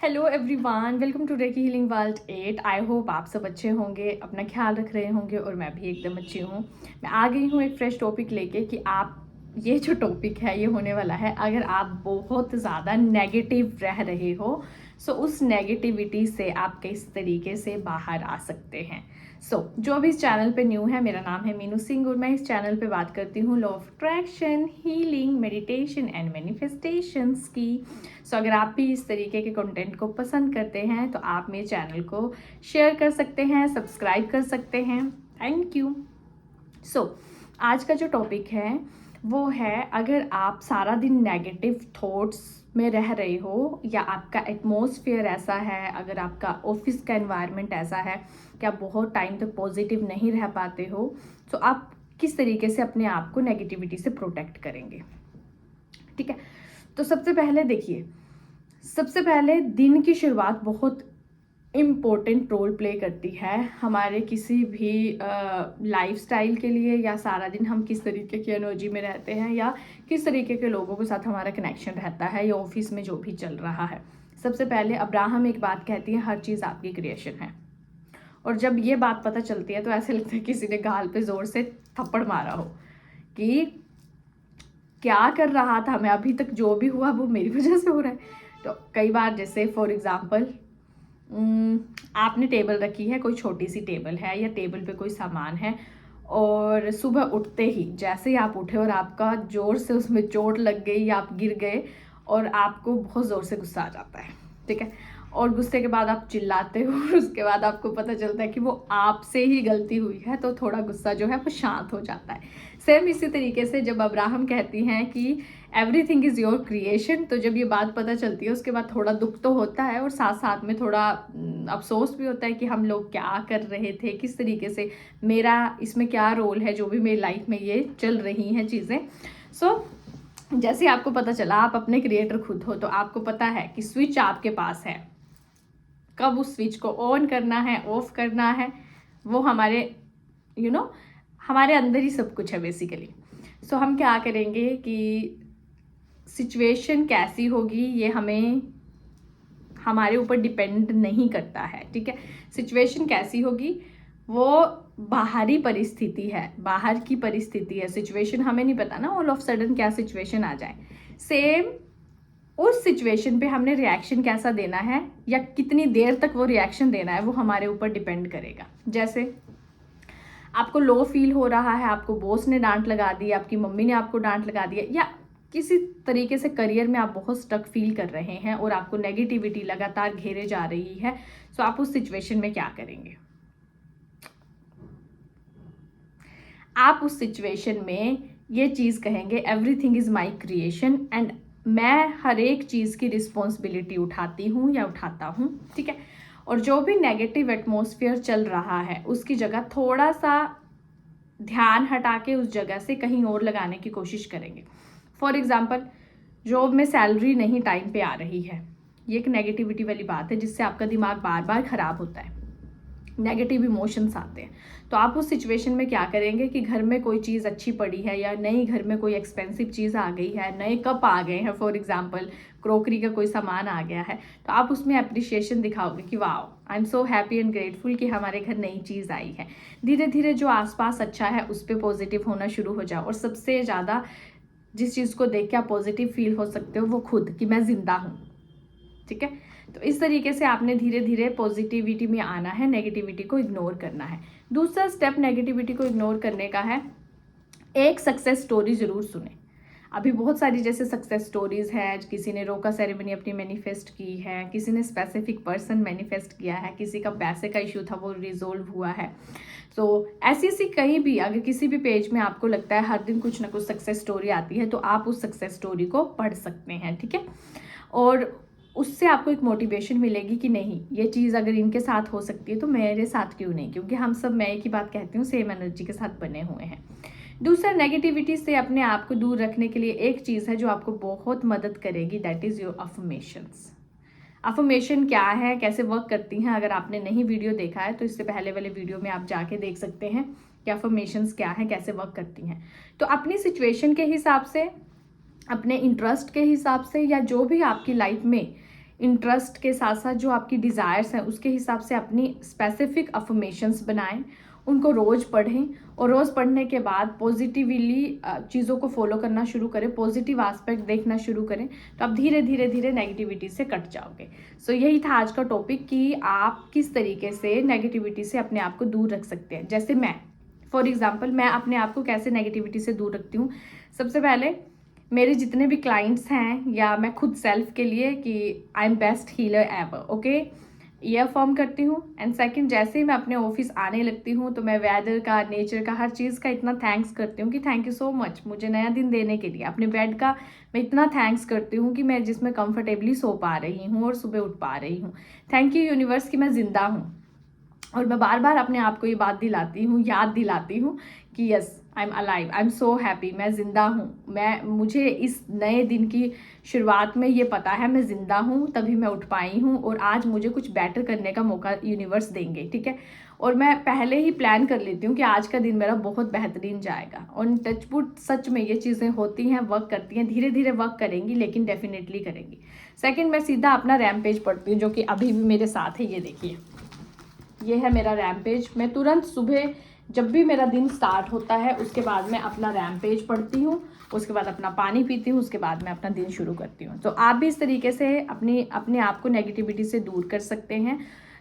Hello everyone, welcome to Reiki Healing World 8। I hope आप सब अच्छे होंगे, अपना ख्याल रख रहे होंगे और मैं भी एकदम अच्छी हूँ। मैं आ गई हूँ एक फ्रेश टॉपिक लेके कि आप ये जो टॉपिक है ये होने वाला है, अगर आप बहुत ज़्यादा नेगेटिव रह रहे हो सो उस नेगेटिविटी से आप किस तरीके से बाहर आ सकते हैं। जो भी इस चैनल पे न्यू है, मेरा नाम है मीनू सिंह और मैं इस चैनल पे बात करती हूँ law of attraction, healing, meditation and manifestations की। अगर आप भी इस तरीके के कंटेंट को पसंद करते हैं तो आप मेरे चैनल को शेयर कर सकते हैं, सब्सक्राइब कर सकते हैं। Thank you. आज का जो टॉपिक है वो है, अगर आप सारा दिन नेगेटिव थॉट्स में रह रहे हो या आपका एटमॉस्फेयर ऐसा है, अगर आपका ऑफिस का एनवायरनमेंट ऐसा है कि आप बहुत टाइम तक पॉजिटिव नहीं रह पाते हो, तो आप किस तरीके से अपने आप को नेगेटिविटी से प्रोटेक्ट करेंगे। ठीक है, तो सबसे पहले दिन की शुरुआत बहुत इम्पोर्टेंट रोल प्ले करती है हमारे किसी भी लाइफस्टाइल के लिए, या सारा दिन हम किस तरीके की एनर्जी में रहते हैं या किस तरीके के लोगों के साथ हमारा कनेक्शन रहता है या ऑफिस में जो भी चल रहा है। सबसे पहले अब्राहम एक बात कहती है, हर चीज़ आपकी क्रिएशन है। और जब ये बात पता चलती है तो ऐसे लगता है किसी ने गाल पे ज़ोर से थप्पड़ मारा हो कि क्या कर रहा था मैं, अभी तक जो भी हुआ वो मेरी वजह से हो रहा है। तो कई बार, जैसे फॉर एग्जांपल, आपने टेबल रखी है, कोई छोटी सी टेबल है या टेबल पे कोई सामान है, और सुबह उठते ही जैसे ही आप उठे और आपका जोर से उसमें चोट लग गई या आप गिर गए और आपको बहुत ज़ोर से गुस्सा आ जाता है। ठीक है, और गुस्से के बाद आप चिल्लाते हो और उसके बाद आपको पता चलता है कि वो आपसे ही गलती हुई है, तो थोड़ा गुस्सा जो है वो शांत हो जाता है। सेम इसी तरीके से जब अब्राहम कहती हैं कि एवरीथिंग इज़ योर क्रिएशन, तो जब ये बात पता चलती है उसके बाद थोड़ा दुख तो होता है और साथ साथ में थोड़ा अफसोस भी होता है कि हम लोग क्या कर रहे थे, किस तरीके से, मेरा इसमें क्या रोल है, जो भी मेरी लाइफ में ये चल रही हैं चीज़ें। जैसे आपको पता चला आप अपने क्रिएटर खुद हो, तो आपको पता है कि स्विच आपके पास है, कब उस स्विच को ऑन करना है, ऑफ करना है, वो हमारे हमारे अंदर ही सब कुछ है बेसिकली। हम क्या करेंगे कि सिचुएशन कैसी होगी ये हमारे ऊपर डिपेंड नहीं करता है। ठीक है, सिचुएशन कैसी होगी वो बाहरी परिस्थिति है, बाहर की परिस्थिति है, सिचुएशन हमें नहीं पता ना, ऑल ऑफ सडन क्या सिचुएशन आ जाए। सेम उस सिचुएशन पे हमने रिएक्शन कैसा देना है या कितनी देर तक वो रिएक्शन देना है, वो हमारे ऊपर डिपेंड करेगा। जैसे आपको लो फील हो रहा है, आपको बॉस ने डांट लगा दी, आपकी मम्मी ने आपको डांट लगा दिया, या किसी तरीके से करियर में आप बहुत स्टक फील कर रहे हैं और आपको नेगेटिविटी लगातार घेरे जा रही है, तो आप उस सिचुएशन में क्या करेंगे? आप उस सिचुएशन में ये चीज़ कहेंगे, everything is my creation and मैं हर एक चीज़ की रिस्पॉन्सिबिलिटी उठाती हूँ या उठाता हूँ। ठीक है, और जो भी नेगेटिव एटमॉस्फेयर चल रहा है उसकी जगह थोड़ा सा ध्यान हटा के उस जगह से कहीं और लगाने की कोशिश करेंगे। फॉर एग्जाम्पल, जॉब में सैलरी नहीं टाइम पे आ रही है, ये एक नेगेटिविटी वाली बात है जिससे आपका दिमाग बार बार खराब होता है, नेगेटिव इमोशंस आते हैं। तो आप उस सिचुएशन में क्या करेंगे कि घर में कोई चीज़ अच्छी पड़ी है या नई घर में कोई एक्सपेंसिव चीज़ आ गई है, नए कप आ गए हैं, फॉर एग्जांपल क्रोकरी का कोई सामान आ गया है, तो आप उसमें अप्रिशिएशन दिखाओगे कि wow, I am so happy and grateful कि हमारे घर नई चीज़ आई है। धीरे धीरे जो आसपास अच्छा है उस पर पॉजिटिव होना शुरू हो जाओ, और सबसे ज़्यादा जिस चीज़ को देख के आप पॉजिटिव फील हो सकते हो वो खुद, कि मैं जिंदा हूँ। ठीक है, तो इस तरीके से आपने धीरे धीरे पॉजिटिविटी में आना है, नेगेटिविटी को इग्नोर करना है। दूसरा स्टेप नेगेटिविटी को इग्नोर करने का है, एक सक्सेस स्टोरी जरूर सुने। अभी बहुत सारी जैसे सक्सेस स्टोरीज है, किसी ने रोका सेरेमनी अपनी मैनिफेस्ट की है, किसी ने स्पेसिफिक पर्सन मैनिफेस्ट किया है, किसी का पैसे का इशू था वो रिजोल्व हुआ है। तो ऐसी कहीं भी अगर किसी भी पेज में आपको लगता है हर दिन कुछ ना कुछ सक्सेस स्टोरी आती है, तो आप उस सक्सेस स्टोरी को पढ़ सकते हैं। ठीक है, और उससे आपको एक मोटिवेशन मिलेगी कि नहीं, ये चीज़ अगर इनके साथ हो सकती है तो मेरे साथ क्यों नहीं, क्योंकि हम सब, मैं एक ही बात कहती हूँ, सेम एनर्जी के साथ बने हुए हैं। दूसरा, नेगेटिविटी से अपने आप को दूर रखने के लिए एक चीज़ है जो आपको बहुत मदद करेगी, that is your affirmations. Affirmation क्या है, कैसे वर्क करती हैं, अगर आपने नहीं वीडियो देखा है तो इससे पहले वाले वीडियो में आप जाके देख सकते हैं कि अफर्मेशंस क्या है, कैसे वर्क करती हैं। तो अपनी सिचुएशन के हिसाब से, अपने इंटरेस्ट के हिसाब से, या जो भी आपकी लाइफ में इंटरेस्ट के साथ साथ जो आपकी डिज़ायर्स हैं उसके हिसाब से अपनी स्पेसिफिक अफर्मेशंस बनाएं, उनको रोज़ पढ़ें और रोज़ पढ़ने के बाद पॉजिटिवली चीज़ों को फॉलो करना शुरू करें, पॉजिटिव एस्पेक्ट देखना शुरू करें, तो आप धीरे धीरे धीरे नेगेटिविटी से कट जाओगे। सो यही था आज का टॉपिक कि आप किस तरीके से नेगेटिविटी से अपने आप को दूर रख सकते हैं। जैसे मैं फॉर एग्जाम्पल मैं अपने आप को कैसे नेगेटिविटी से दूर रखती हूँ। सबसे पहले मेरे जितने भी क्लाइंट्स हैं या मैं खुद सेल्फ के लिए कि I am best healer ever, okay, ये अफर्म करती हूँ। एंड सेकंड, जैसे ही मैं अपने ऑफिस आने लगती हूँ तो मैं वेदर का, नेचर का, हर चीज़ का इतना थैंक्स करती हूँ कि थैंक यू सो मच मुझे नया दिन देने के लिए। अपने बेड का मैं इतना थैंक्स करती हूँ कि मैं जिसमें कंफर्टेबली सो पा रही हूँ और सुबह उठ पा रही हूँ। थैंक यू यूनिवर्स कि मैं ज़िंदा हूँ। और मैं बार बार अपने आप को ये बात दिलाती हूँ, याद दिलाती हूँ कि yes I am alive, I am so happy, मैं ज़िंदा हूँ। मुझे इस नए दिन की शुरुआत में ये पता है मैं ज़िंदा हूँ, तभी मैं उठ पाई हूँ और आज मुझे कुछ बेटर करने का मौका यूनिवर्स देंगे, ठीक है। और मैं पहले ही प्लान कर लेती हूँ कि आज का दिन मेरा बहुत बेहतरीन जाएगा। और टचवुड सच में ये चीज़ें होती हैं, वर्क करती हैं, धीरे धीरे वर्क करेंगी लेकिन डेफिनेटली करेंगी। सेकेंड, मैं सीधा अपना रैम्पेज पढ़ती हूँ जो कि अभी भी मेरे साथ है, ये देखिए, ये है मेरा रैम्पेज। मैं तुरंत सुबह जब भी मेरा दिन स्टार्ट होता है उसके बाद मैं अपना रैम्पेज पढ़ती हूँ, उसके बाद अपना पानी पीती हूँ, उसके बाद मैं अपना दिन शुरू करती हूँ। तो आप भी इस तरीके से अपने आप को नेगेटिविटी से दूर कर सकते हैं,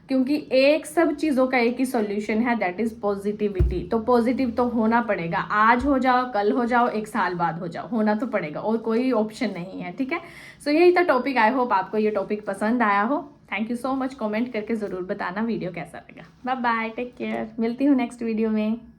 क्योंकि एक सब चीज़ों का एक ही सॉल्यूशन है, दैट इज़ पॉजिटिविटी। तो पॉजिटिव तो होना पड़ेगा, आज हो जाओ, कल हो जाओ, एक साल बाद हो जाओ, होना तो पड़ेगा और कोई ऑप्शन नहीं है, ठीक है। सो यही था टॉपिक। आई होप आपको ये टॉपिक पसंद आया हो। Thank you so much. Comment करके ज़रूर बताना वीडियो कैसा लगा। बाय बाय, टेक केयर, मिलती हूँ नेक्स्ट वीडियो में।